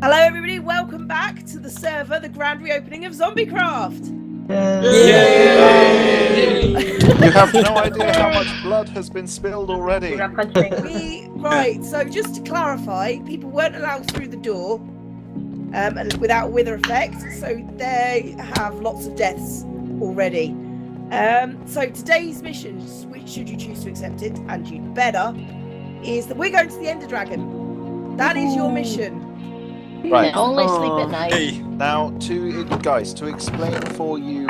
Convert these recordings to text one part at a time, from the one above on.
Hello everybody, welcome back to the server, the grand reopening of Zombiecraft! Yay! You have no idea how much blood has been spilled already. Right, so just to clarify, people weren't allowed through the door and without wither effect, so they have lots of deaths already. So today's mission, which should you choose to accept it, and you'd better, is that we're going to the Ender Dragon. That is your mission. Right. Only sleep at night. Hey, Now, to explain for you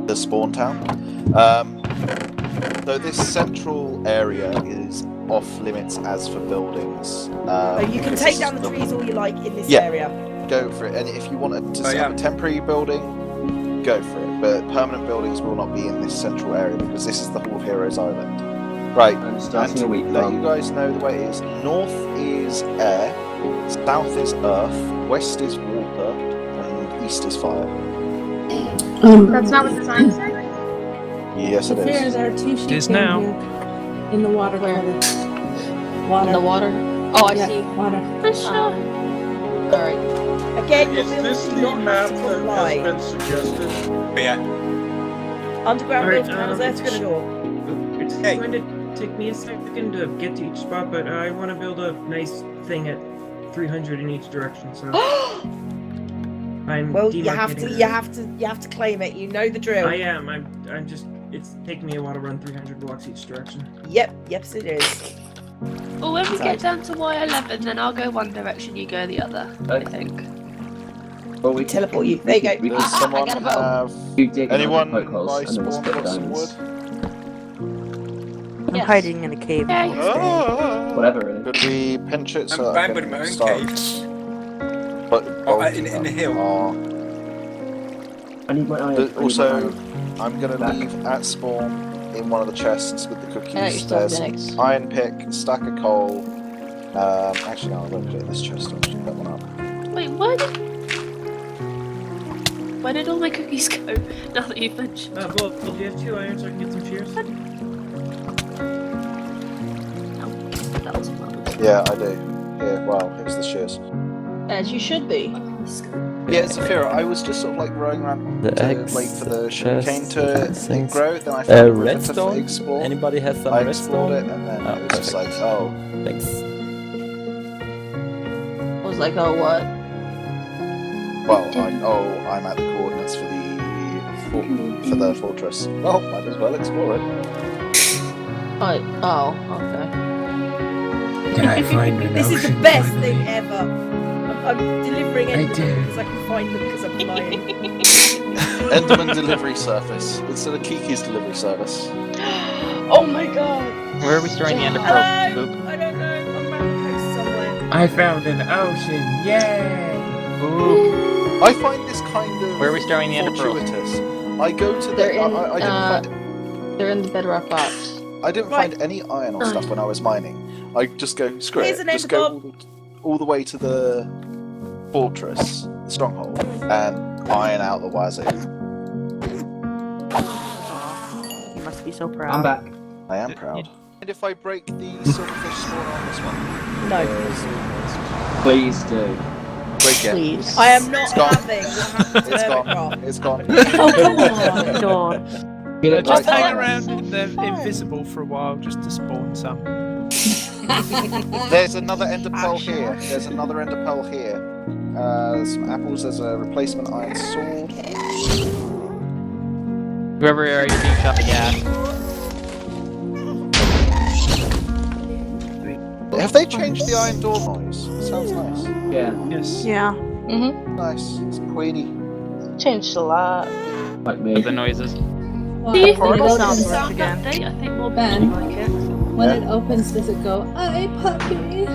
the spawn town. Though this central area is off limits as for buildings. So you can take down the trees all you like in this Yeah. area. Go for it. And if you wanted to set up a temporary building, go for it. But permanent buildings will not be in this central area because this is the Hall of Heroes Island. Right. I'm And starting to a week let long. you guys know the way it is. North is air, south is earth, west is water, and east is fire. That's not what the sign says. Yes, it Here, is. there are two sheep is down now. here. In the water. Where? Water. In the water? Oh, I Yeah, see. water. Alright. Again, Is you'll this be the not map have to that has comply. been suggested? yeah. Underground Alright, build panels it's there for sure. It's Hey. going to take me a second to get to each spot, but I want to build a nice thing at 300 in each direction. So I'm Well, you have demarcating to claim it. You know the drill. I am. I'm just. It's taking me a while to run 300 blocks each direction. Yep, yes it is. Well, when we So- get down to Y11, then I'll go one direction, you go the other, I think. Well, we Teleport you. There you go. We Does can someone got a bow. have dig anyone poke holes buy and then we'll spawn split blocks of diamonds. wood? Yes. hiding in a cave. Yeah. Whatever, really. Could we pinch it so I'm I fine with my can own start? cave. But Oh, in the hill. I need my iron. Also, I'm gonna leave at spawn in one of the chests with the cookies. I still have There's Linux. iron pick, stack of coal. Actually, no, I won't put it in this chest. I'll just pick that one up. Wait, where did all my cookies go? Now that you've mentioned. Well, do you have 2 irons so I can get some shears? That was fun. Yeah, I do. Here, wow, here's the shears. As you should be. Yeah, Zafira, I was just sort of like rowing around The to eggs, wait for the the sugarcane chest, to things. grow. Then I found a river to Redstone? explore. Anybody has some I explored redstone? it, and then Oh, it was just like, perfect. oh, Thanks. I was like, oh, what? well, I'm at the coordinates for the fortress. Well, might as well explore it. Oh, okay. Can I find an This is the ocean best finally? thing ever. I'm delivering I Enderman do. because I can find them because I'm flying. Enderman delivery service instead of Kiki's delivery service. Oh my god. Where are we storing the ender Hello? pearls? I don't know. I'm around the coast somewhere. I found an ocean! Yay! Ooh. I find this kind of Where are we storing the ender pearls? fortuitous. I go to the. They're in, I didn't They're in the bedrock box. find any iron or stuff when I was mining. I just go screw Here's it. an Just ender go all the way to the fortress, the stronghold, and iron out the wazoo. You must be so proud. I'm back. I am proud. And if I break the silverfish spawn on this one, No. Please do. break it. Please. I am not It's gone. having what happened to It's gone. Hermitcraft. It's gone. Oh, come on, Dawn. Get it Just right hang now. around in the invisible for a while just to spawn some. There's another ender pearl here. There's another ender pearl here. Some apples. There's a replacement iron sword. Whoever are you being shot the gas? Have they changed the iron door noise? It sounds nice. Yeah, Yes. Yeah. Mm-hmm. Nice. It's queenie. Changed a lot. like me. The noises. Do you Portal think it's sounds a worse sound again. update? I think more Ben. people like it. When it opens, does it go, "Ay, puppy"?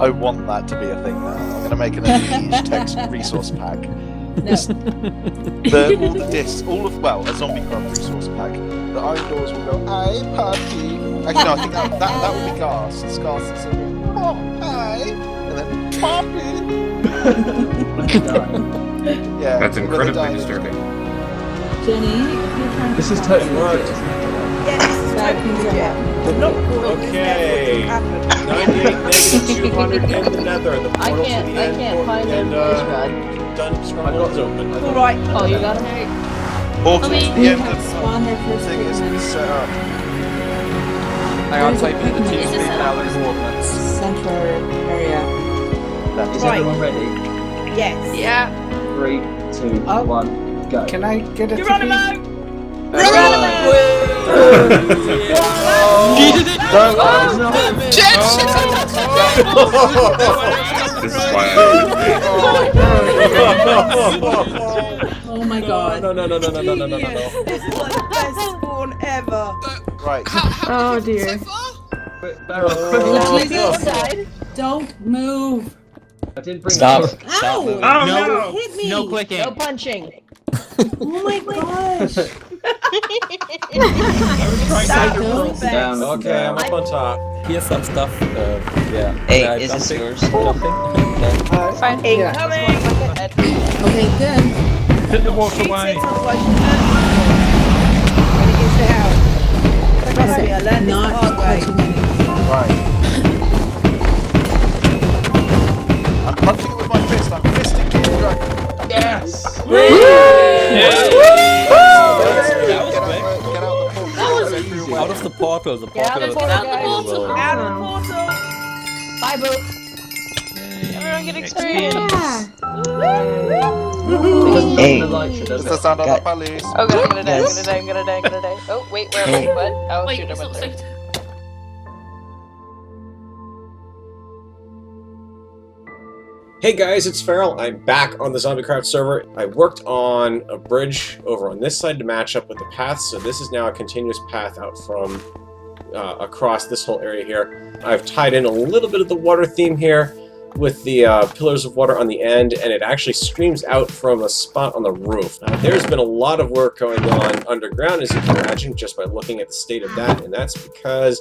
I want that to be a thing now. I'm going to make an Unleash text resource pack. No. All the discs, a Zombiecraft resource pack. The iron doors will go, "Aye, puppy." Actually, no, I think that would be Ghast. It's Ghast that's like, "Oh, aye," and then puppy. Yeah, That's when they incredibly die, disturbing. Jenny, if you're trying to This is find totally it, right. Yeah, this is seconds yet. out. I'm not recording this Okay. yet. It's happened. 98 negative 200 in the nether. The portal to the end. find and, rod. done strongholds open. All right. Oh, you got him? Portal to We the We end have of spawned our first the thing is pigman. set up. Hang on, There's a typing the pigman. 2 3,000 coordinates. Central area. Is Right. everyone ready? Yes. Yeah. 3, 2, Oh. 1, go. Can I get a Geronimo! This is why I Oh my god. No. Genius. This is like the best spawn ever. Right. Oh dear. Barrel, Inside. Don't move. I didn't bring Stop. it. Ow! Oh No. no! Hit me. No clicking. No punching. Oh my gosh. I was trying That to was roll. the best. Okay, I'm up on top. Here's some stuff. Yeah. Hey, is this yours? Incoming. Okay, good. Hit the water Shoot away. it, otherwise you when it gets to hell. Trust me, I learned this the Not hard way. touching anything. Right. I'm punching it with my fist. I'm fisting towards the dragon. Yes! Get out the portal. Out of the portal. The Get out of the portal, guys. will- Out of the portal. Bye, Boo. Everyone get experience. Hey. It's the sound of the police. Oh god, I'm gonna die, I'm gonna die, I'm gonna die, I'm gonna die. Oh, wait, where am I? What? Oh, Wait, shoot, I went there. Hey guys, it's Farrell. I'm back on the Zombiecraft server. I worked on a bridge over on this side to match up with the path, so this is now a continuous path out from across this whole area here. I've tied in a little bit of the water theme here with the pillars of water on the end, and it actually streams out from a spot on the roof. Now, there's been a lot of work going on underground, as you can imagine, just by looking at the state of that, and that's because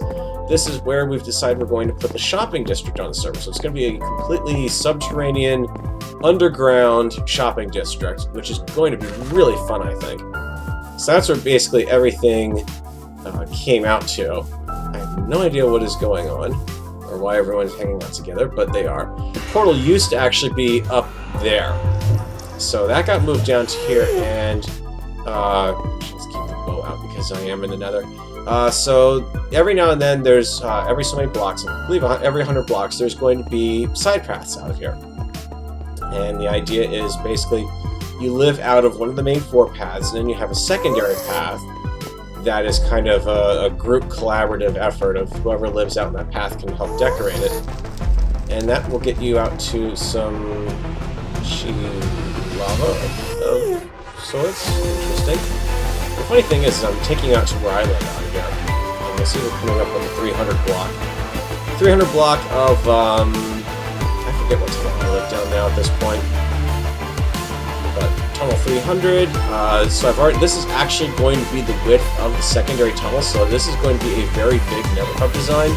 this is where we've decided we're going to put the shopping district on the server. So it's going to be a completely subterranean, underground shopping district, which is going to be really fun, I think. So that's where basically everything came out to. I have no idea what is going on, or why everyone's hanging out together, but they are. The portal used to actually be up there. So that got moved down to here, and let's keep the bow out because I am in the nether. So every now and then there's, every so many blocks, I believe every 100 blocks, there's going to be side paths out of here. And the idea is basically you live out of one of the main 4 paths, and then you have a secondary path that is kind of a group collaborative effort of whoever lives out in that path can help decorate it. And that will get you out to some lava of sorts. Interesting. The funny thing is I'm taking out to where I live out here. And you'll see we're coming up on the 300 block. 300 block of, I forget what tunnel I live down now at this point. But tunnel 300, so I've already, this is actually going to be the width of the secondary tunnel, so this is going to be a very big Nether Hub design.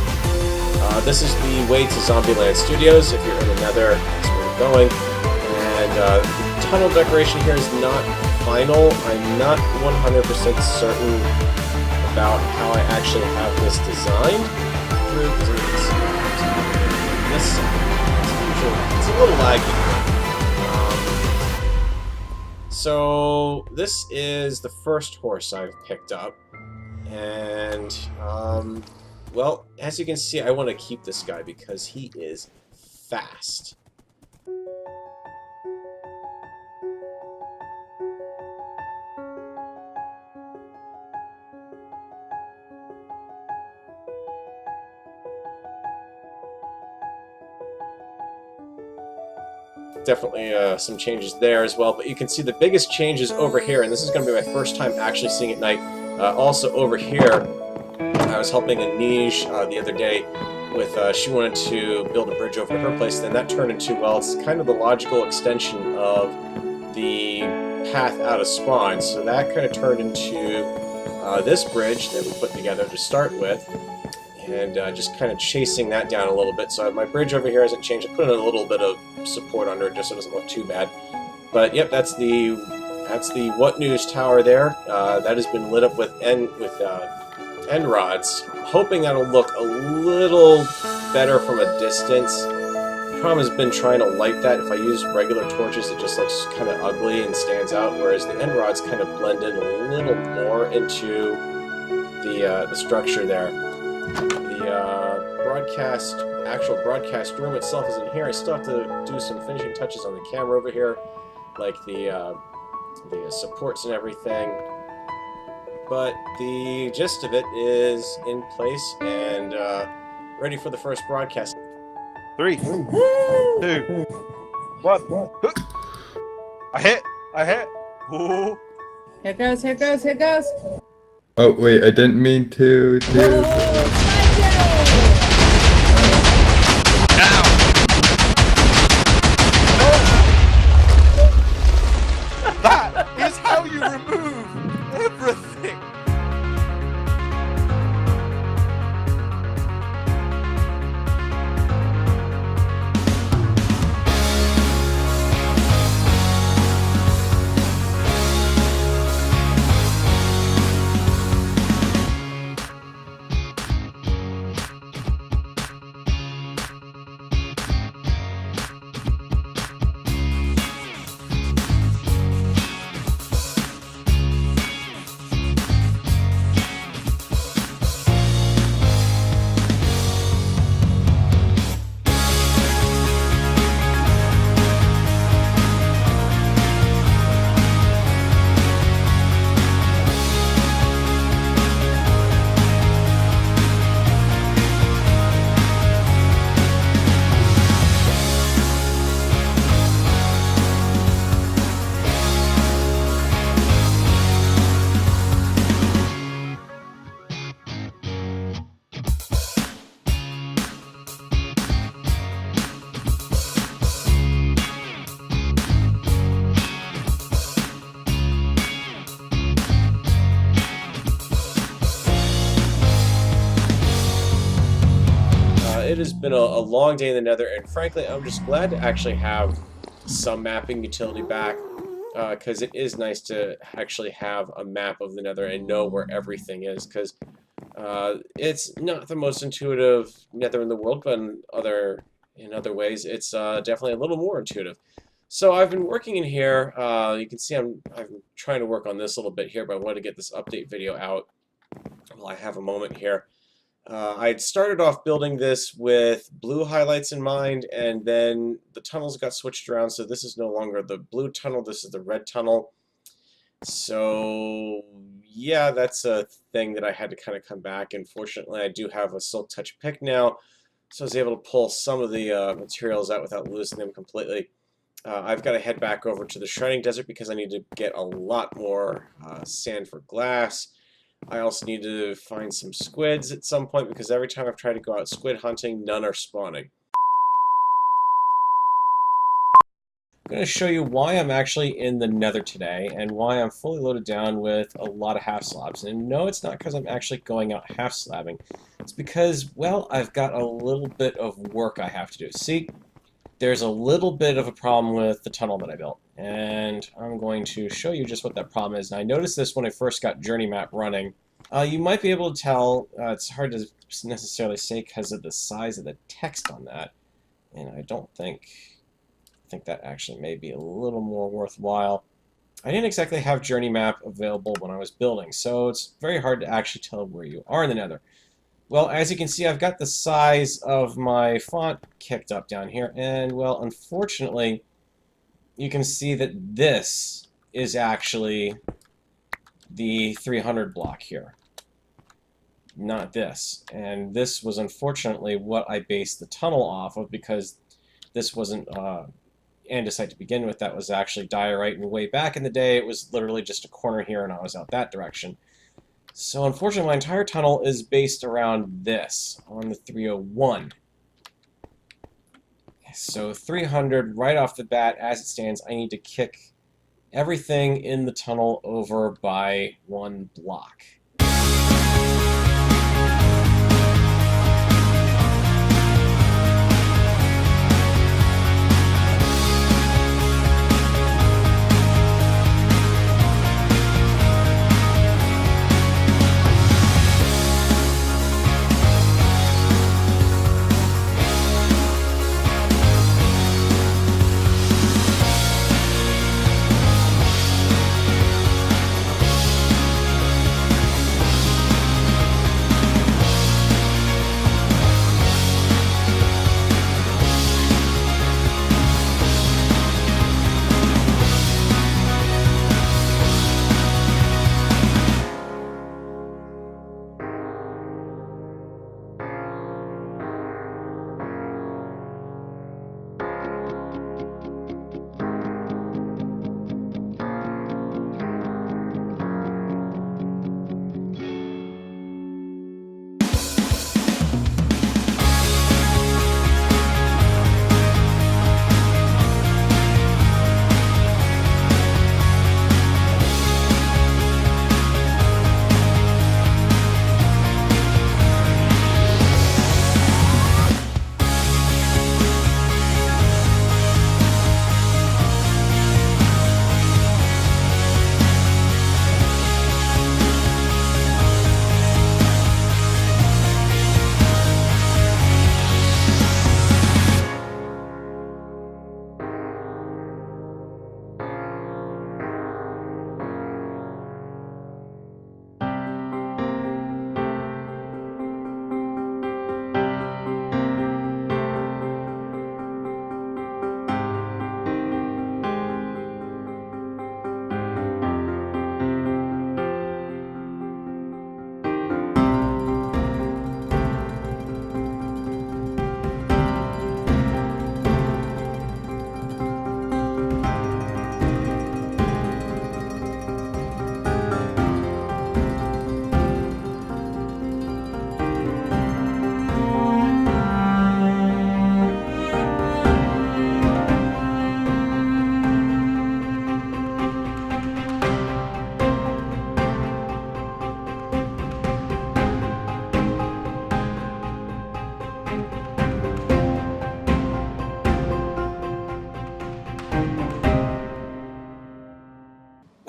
This is the way to Zombieland Studios. If you're in the Nether, that's where you're going. And the tunnel decoration here is not final. I'm not 100% certain about how I actually have this designed through, because it's a little laggy. So this is the first horse I've picked up, and well, as you can see, I want to keep this guy because he is fast. Definitely some changes there as well, but you can see the biggest changes over here, and this is going to be my first time actually seeing it at night. Also over here, I was helping a niche the other day with, she wanted to build a bridge over to her place, then that turned into, well, it's kind of the logical extension of the path out of spawn, so that kind of turned into this bridge that we put together to start with. And just kind of chasing that down a little bit. So my bridge over here hasn't changed. I put in a little bit of support under it just so it doesn't look too bad. But yep, that's the What News Tower there. That has been lit up with end rods, hoping that'll look a little better from a distance. The problem has been trying to light that. If I use regular torches, it just looks kind of ugly and stands out, whereas the end rods kind of blend in a little more into the structure there. The actual broadcast room itself is in here. I still have to do some finishing touches on the camera over here, like the supports and everything. But the gist of it is in place and ready for the first broadcast. 3, 2, 1. I hit. Ooh. Here goes, here goes, here goes. Oh wait, I didn't mean to. That is how you remove everything. It has been a long day in the Nether, and frankly, I'm just glad to actually have some mapping utility back, because it is nice to actually have a map of the Nether and know where everything is, because it's not the most intuitive Nether in the world, but in other ways, it's definitely a little more intuitive. So I've been working in here. You can see I'm trying to work on this a little bit here, but I wanted to get this update video out while I have a moment here. I had started off building this with blue highlights in mind, and then the tunnels got switched around, so this is no longer the blue tunnel, this is the red tunnel. So yeah, that's a thing that I had to kind of come back, and fortunately I do have a Silk Touch pick now, so I was able to pull some of the materials out without losing them completely. I've got to head back over to the Shredding Desert because I need to get a lot more sand for glass. I also need to find some squids at some point because every time I've tried to go out squid hunting, none are spawning. I'm going to show you why I'm actually in the Nether today and why I'm fully loaded down with a lot of half slabs. And no, it's not because I'm actually going out half slabbing. It's because, well, I've got a little bit of work I have to do. See, there's a little bit of a problem with the tunnel that I built. And I'm going to show you just what that problem is. And I noticed this when I first got Journey Map running. You might be able to tell, it's hard to necessarily say because of the size of the text on that. And I think that actually may be a little more worthwhile. I didn't exactly have Journey Map available when I was building, so it's very hard to actually tell where you are in the Nether. Well, as you can see, I've got the size of my font kicked up down here, and, well, unfortunately, you can see that this is actually the 300 block here, not this. And this was unfortunately what I based the tunnel off of because this wasn't andesite to begin with. That was actually diorite, and way back in the day it was literally just a corner here and I was out that direction. So unfortunately my entire tunnel is based around this on the 301. So 300 right off the bat, as it stands, I need to kick everything in the tunnel over by 1 block.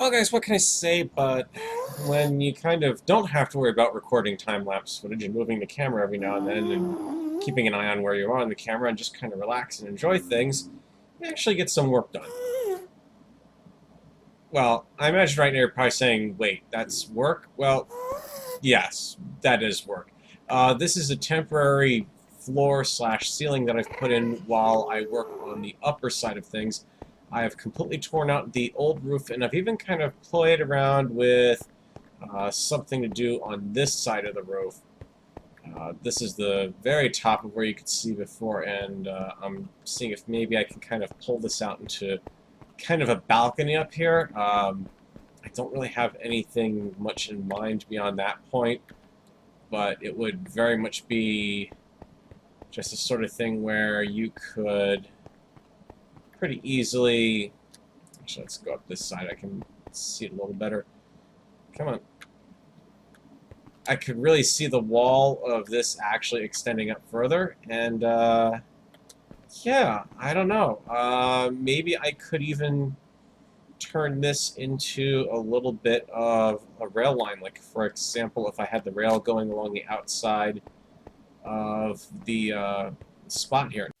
Well, guys, what can I say, but when you kind of don't have to worry about recording time-lapse footage and moving the camera every now and then and keeping an eye on where you are on the camera and just kind of relax and enjoy things, you actually get some work done. Well, I imagine right now you're probably saying, wait, that's work? Well, yes, that is work. This is a temporary floor/ceiling that I've put in while I work on the upper side of things. I have completely torn out the old roof, and I've even kind of played around with something to do on this side of the roof. This is the very top of where you could see before, and I'm seeing if maybe I can kind of pull this out into kind of a balcony up here. I don't really have anything much in mind beyond that point, but it would very much be just a sort of thing where you could pretty easily... Actually, let's go up this side. I can see it a little better. Come on. I could really see the wall of this actually extending up further, and yeah, I don't know. Maybe I could even turn this into a little bit of a rail line. Like, for example, if I had the rail going along the outside of the spot here.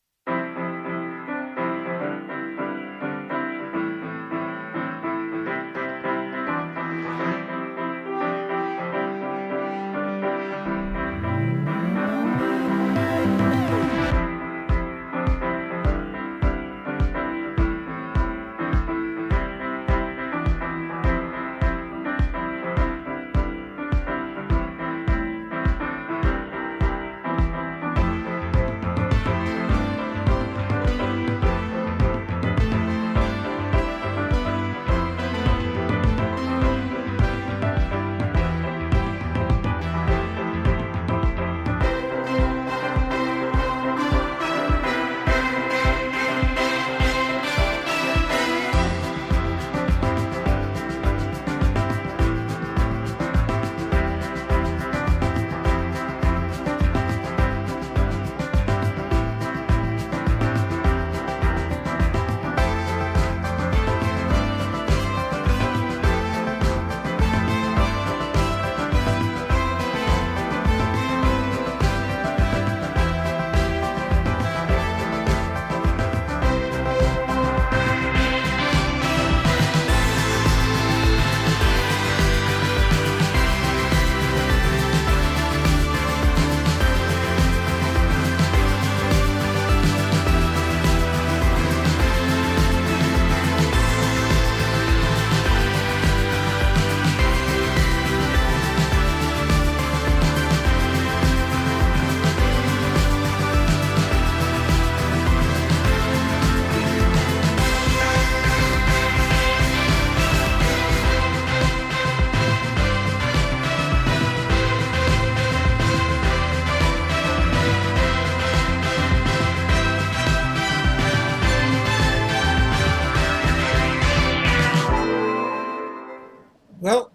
Well,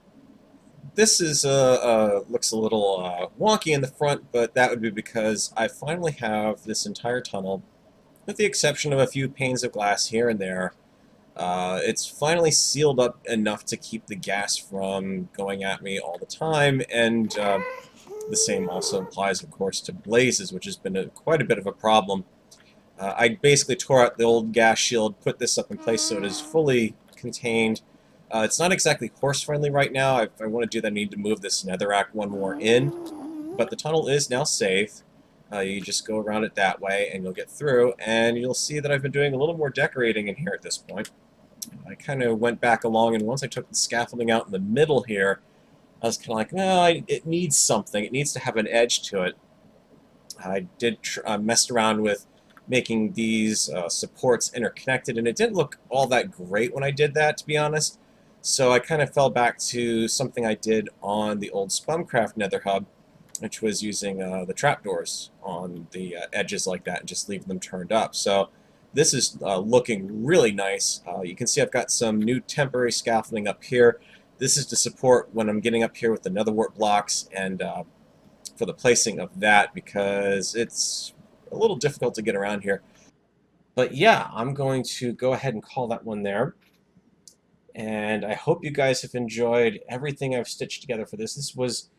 this is looks a little wonky in the front, but that would be because I finally have this entire tunnel, with the exception of a few panes of glass here and there. It's finally sealed up enough to keep the gas from going at me all the time, and the same also applies, of course, to blazes, which has been quite a bit of a problem. I basically tore out the old gas shield, put this up in place so it is fully contained. It's not exactly horse-friendly right now. If I want to do that, I need to move this netherrack one more in. But the tunnel is now safe. You just go around it that way, and you'll get through. And you'll see that I've been doing a little more decorating in here at this point. I kind of went back along, and once I took the scaffolding out in the middle here, I was kind of like, well, it needs something. It needs to have an edge to it. I did mess around with making these supports interconnected, and it didn't look all that great when I did that, to be honest. So I kind of fell back to something I did on the old Zombiecraft nether hub, which was using the trapdoors on the edges like that and just leaving them turned up. So this is looking really nice. You can see I've got some new temporary scaffolding up here. This is to support when I'm getting up here with the nether wart blocks and for the placing of that, because it's a little difficult to get around here. But yeah, I'm going to go ahead and call that one there. And I hope you guys have enjoyed everything I've stitched together for this. This was,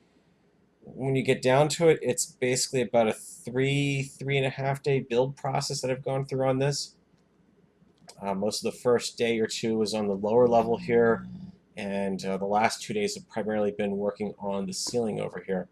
when you get down to it, it's basically about a 3.5 day build process that I've gone through on this. Most of the first day or two was on the lower level here, and the last 2 days have primarily been working on the ceiling over here.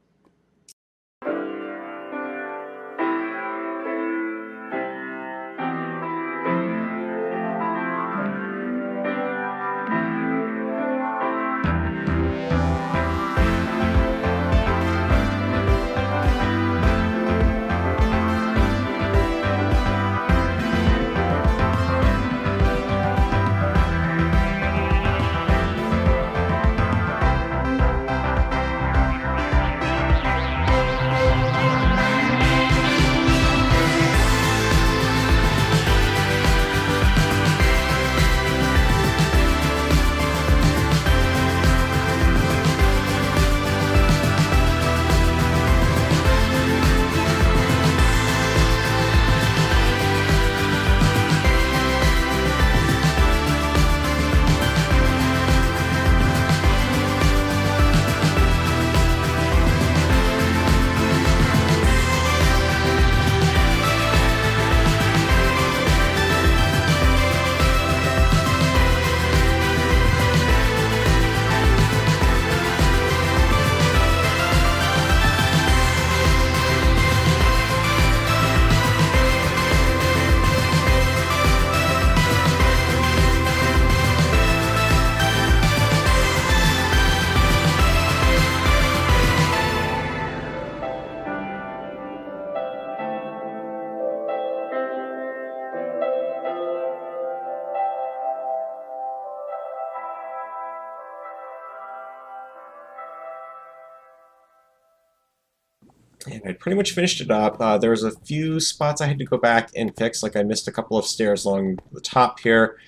And I pretty much finished it up. There was a few spots I had to go back and fix, like I missed a couple of stairs along the top here,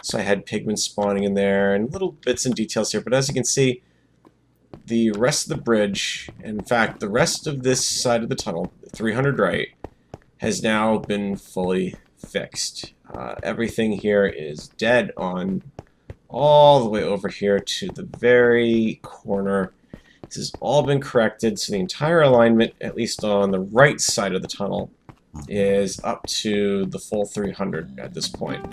so I had pigments spawning in there, and little bits and details here. But as you can see, the rest of the bridge, in fact, the rest of this side of the tunnel, 300 right, has now been fully fixed. Everything here is dead on all the way over here to the very corner. This has all been corrected, so the entire alignment, at least on the right side of the tunnel, is up to the full 300 at this point.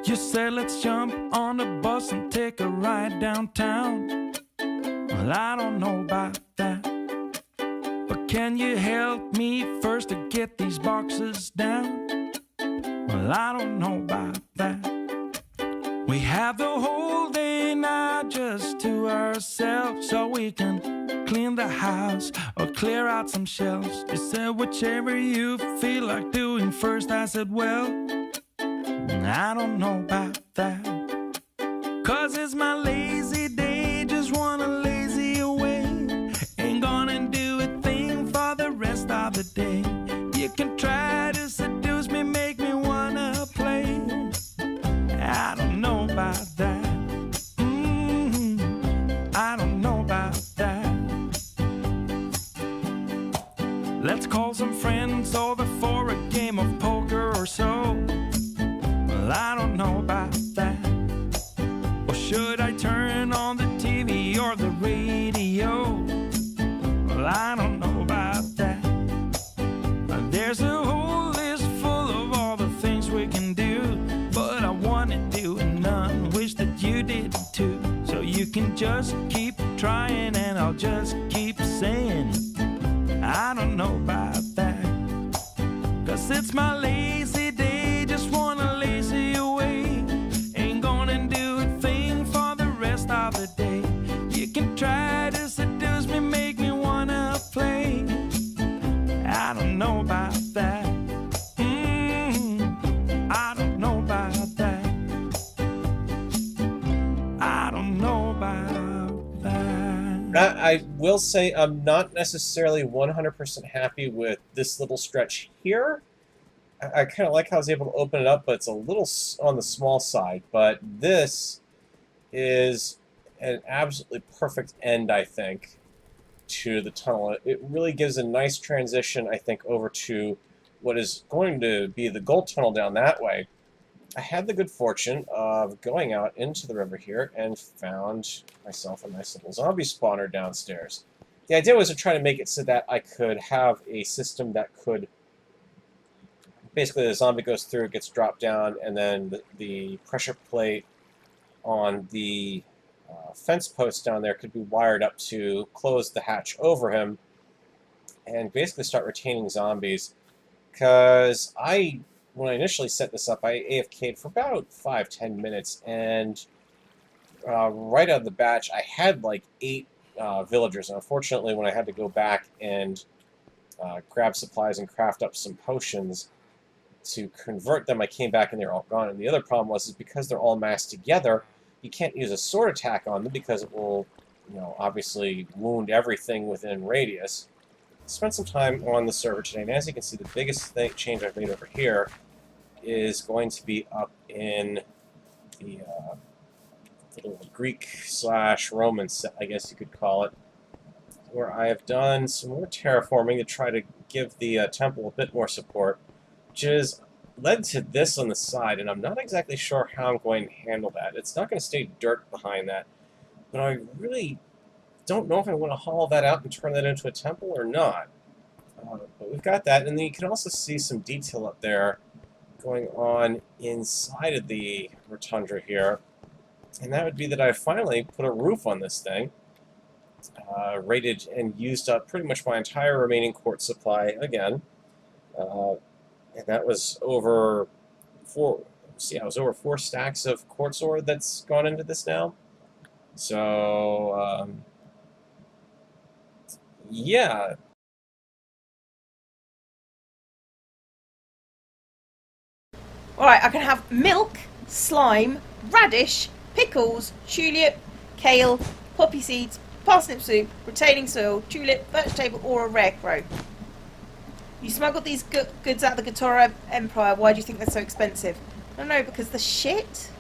You said let's jump on the bus and take a ride downtown. Well, I don't know about that, but can you help me first to get these boxes down? Well, I don't know about that. We have the whole day now just to ourselves, so we can clean the house or clear out some shelves. You said whichever you feel like doing first. I said, well, I don't know about that, 'cause it's my lazy day, just wanna lazy away. Ain't gonna do a thing for the rest of the day. You can try to seduce me, make me wanna play. I don't know about that. I don't know about that. Let's call some friends over for a game of poker or so. Well, I don't know about that. Or should I turn on the TV or the radio? Well, I don't know about that. There's a whole list full of all the things we can do, but I wanna do none, wish that you did too. So you can just keep trying and I'll just keep saying I don't know about that, 'cause it's my lazy day, just wanna lazy away. Ain't gonna do a thing for the rest of the day. You can try to seduce me, make me wanna play. I don't know about that. I don't know about that. I don't know about that. I will say I'm not necessarily 100% happy with this little stretch here. I kind of like how I was able to open it up, but it's a little on the small side. But this is an absolutely perfect end, I think, to the tunnel. It really gives a nice transition, I think, over to what is going to be the gold tunnel down that way, I had the good fortune of going out into the river here and found myself a nice little zombie spawner downstairs. The idea was to try to make it so that I could have a system that could... Basically, the zombie goes through, gets dropped down, and then the pressure plate on the fence post down there could be wired up to close the hatch over him and basically start retaining zombies. Because when I initially set this up, I AFK'd for about 5-10 minutes, and right out of the batch, I had like 8 villagers. And unfortunately, when I had to go back and grab supplies and craft up some potions to convert them, I came back and they were all gone. And the other problem was because they're all massed together, you can't use a sword attack on them because it will, obviously wound everything within radius. Spent some time on the server today, and as you can see, the biggest change I've made over here is going to be up in the little Greek/Roman set, I guess you could call it, where I have done some more terraforming to try to give the temple a bit more support, which has led to this on the side, and I'm not exactly sure how I'm going to handle that. It's not going to stay dirt behind that, but I really don't know if I want to haul that out and turn that into a temple or not. But we've got that, and then you can also see some detail up there going on inside of the rotundra here, and that would be that I finally put a roof on this thing, raided and used up pretty much my entire remaining quartz supply again, and that was over 4 stacks of quartz ore that's gone into this now. So yeah. Alright, I can have milk, slime, radish, pickles, tulip, kale, poppy seeds, parsnip soup, retaining soil, tulip, vegetable, or a rare crow. You smuggled these goods out of the Gatora Empire. Why do you think they're so expensive? I don't know, because the shit?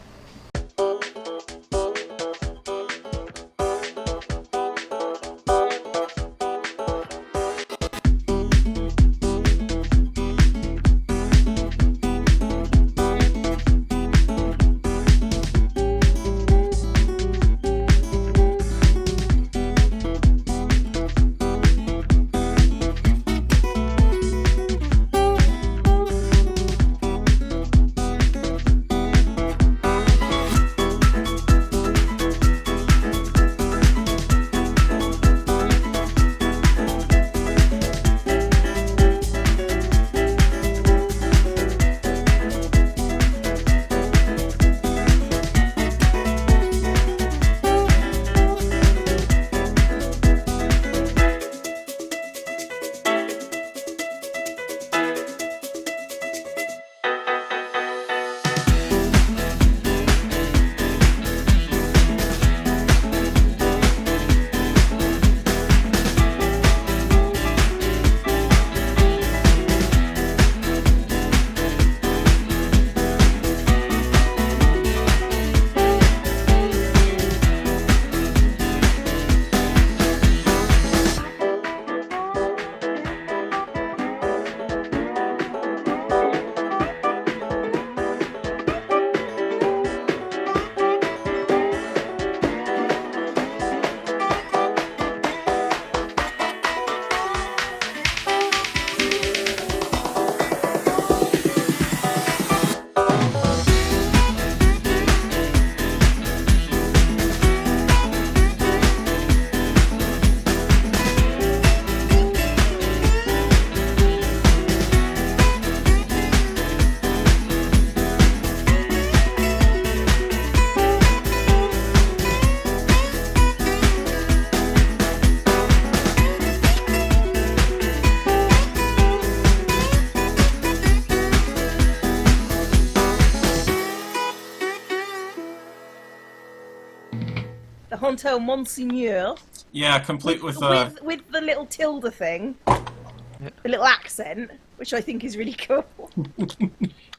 The Hotel Monseigneur. Yeah, complete with the little tilde thing. The little accent, which I think is really cool.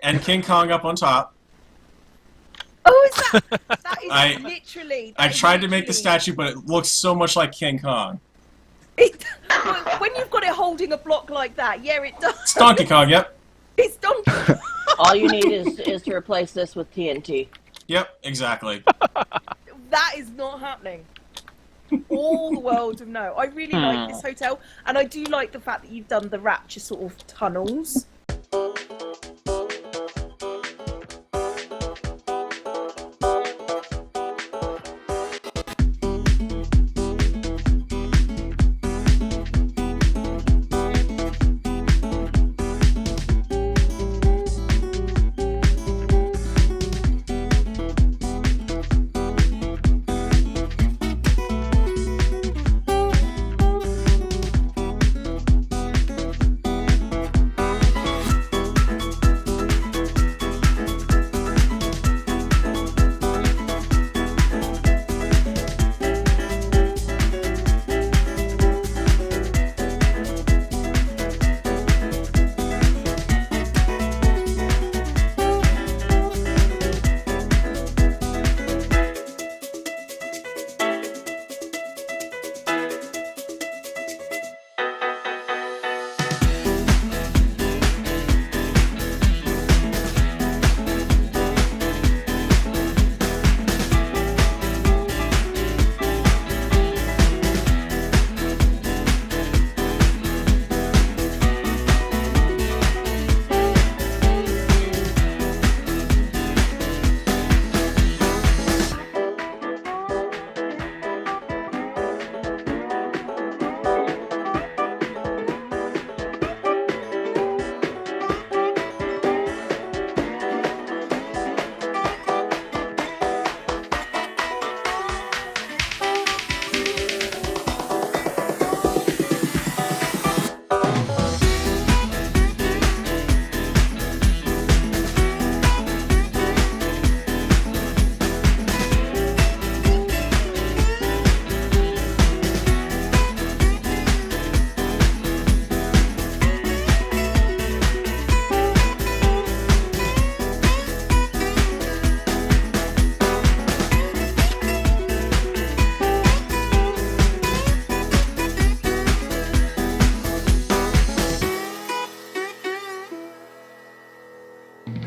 and King Kong up on top. Oh, is that is literally... I tried to make the statue, but it looks so much like King Kong. When you've got it holding a block like that, yeah, it does. It's Donkey Kong, yep. It's Donkey. All you need is to replace this with TNT. Yep, exactly. That is not happening. All the world of no. I really like this hotel, and I do like the fact that you've done the Rapture sort of tunnels.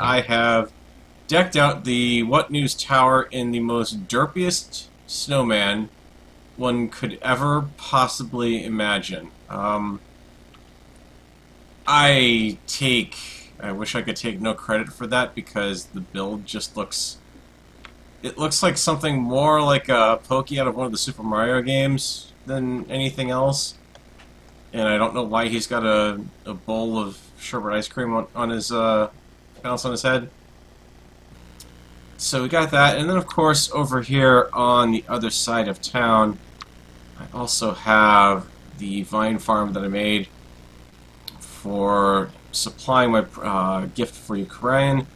I have decked out the What News Tower in the most derpiest snowman one could ever possibly imagine. I wish I could take no credit for that because the build just looks... It looks like something more like a Pokey out of one of the Super Mario games than anything else. And I don't know why he's got a bowl of sherbet ice cream on his bounce on his head. So we got that, and then of course over here on the other side of town I also have the vine farm that I made for supplying my gift for Ukraine.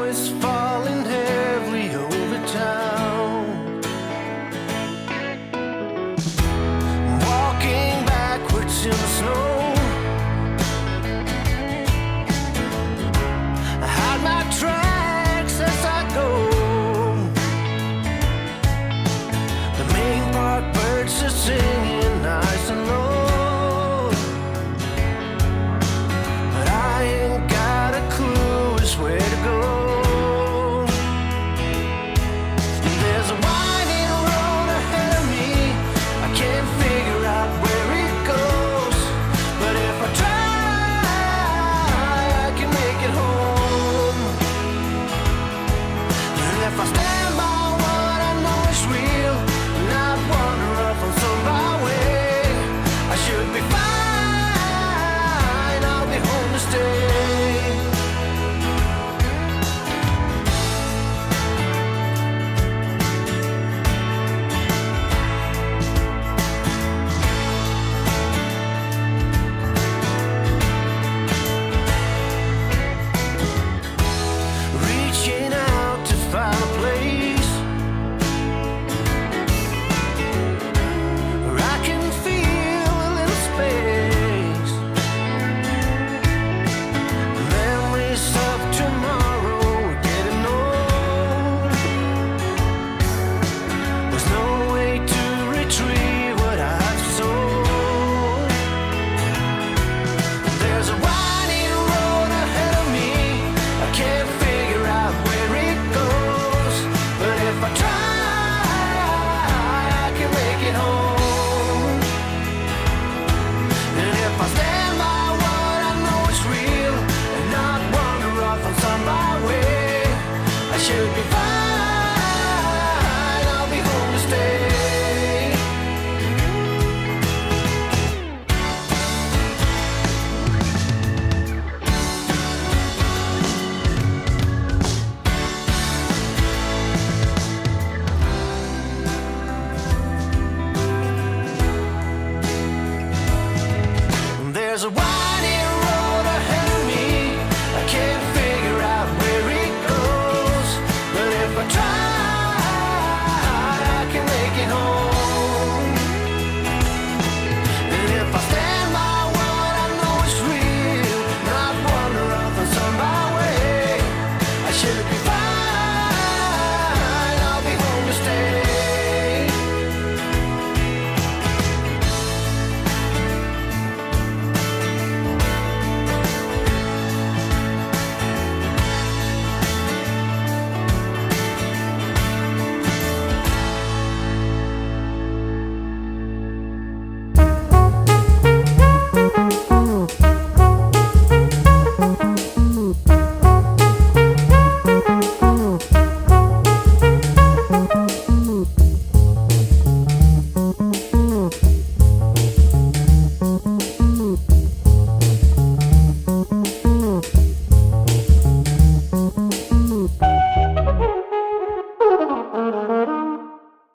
is far.